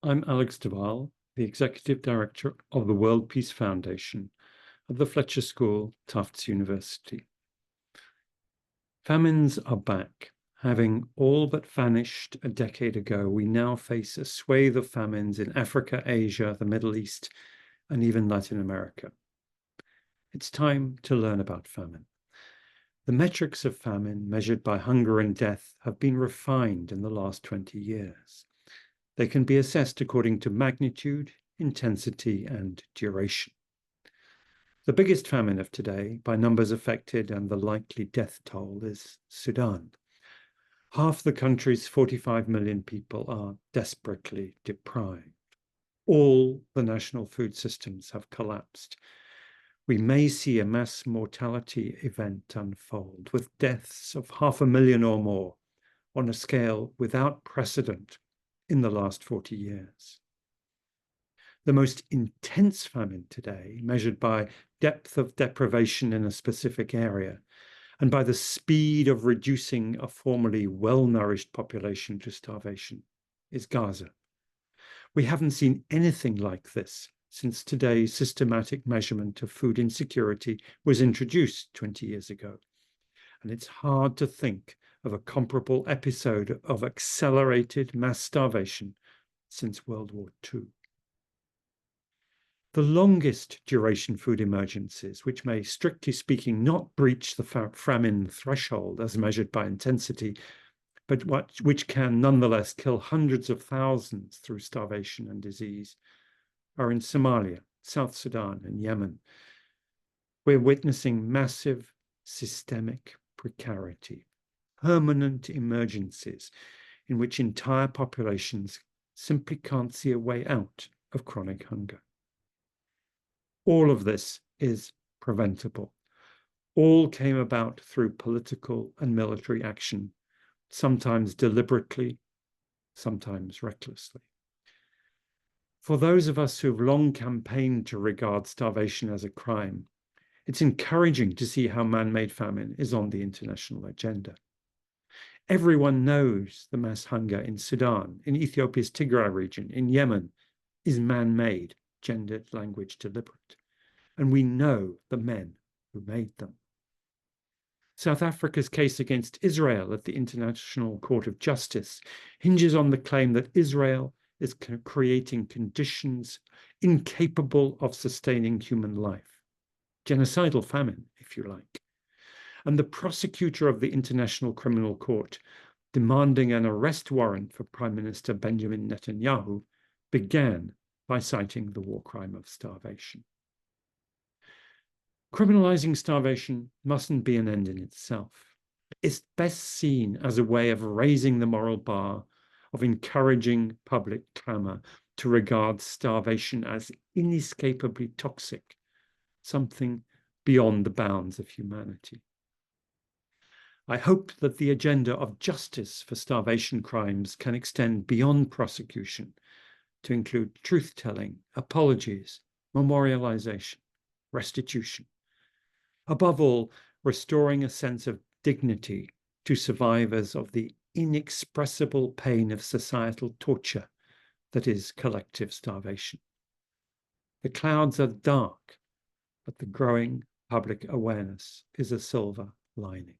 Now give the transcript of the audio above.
I'm Alex De Waal, the Executive Director of the World Peace Foundation at the Fletcher School, Tufts University. Famines are back. Having all but vanished a decade ago, we now face a swathe of famines in Africa, Asia, the Middle East, and even Latin America. It's time to learn about famine. The metrics of famine, measured by hunger and death, have been refined in the last 20 years. They can be assessed according to magnitude, intensity, and duration. The biggest famine of today, by numbers affected and the likely death toll, is Sudan. Half the country's 45 million people are desperately deprived. All the national food systems have collapsed. We may see a mass mortality event unfold, with deaths of 500,000 or more, on a scale without precedent in the last 40 years. The most intense famine today, measured by depth of deprivation in a specific area and by the speed of reducing a formerly well-nourished population to starvation, is Gaza. We haven't seen anything like this since today's systematic measurement of food insecurity was introduced 20 years ago. And it's hard to think of a comparable episode of accelerated mass starvation since World War II. The longest duration food emergencies, which may strictly speaking not breach the famine threshold as measured by intensity, but which can nonetheless kill hundreds of thousands through starvation and disease, are in Somalia, South Sudan, and Yemen. We're witnessing massive systemic precarity, permanent emergencies in which entire populations simply can't see a way out of chronic hunger. All of this is preventable. All came about through political and military action, sometimes deliberately, sometimes recklessly. For those of us who've long campaigned to regard starvation as a crime, it's encouraging to see how man-made famine is on the international agenda. Everyone knows the mass hunger in Sudan, in Ethiopia's Tigray region, in Yemen, is man-made, gendered language deliberate. And we know the men who made them. South Africa's case against Israel at the International Court of Justice hinges on the claim that Israel is creating conditions incapable of sustaining human life. Genocidal famine, if you like. And the prosecutor of the International Criminal Court, demanding an arrest warrant for Prime Minister Benjamin Netanyahu, began by citing the war crime of starvation. Criminalizing starvation mustn't be an end in itself. It's best seen as a way of raising the moral bar, of encouraging public clamor to regard starvation as inescapably toxic, something beyond the bounds of humanity. I hope that the agenda of justice for starvation crimes can extend beyond prosecution to include truth-telling, apologies, memorialization, restitution. Above all, restoring a sense of dignity to survivors of the inexpressible pain of societal torture that is collective starvation. The clouds are dark, but the growing public awareness is a silver lining.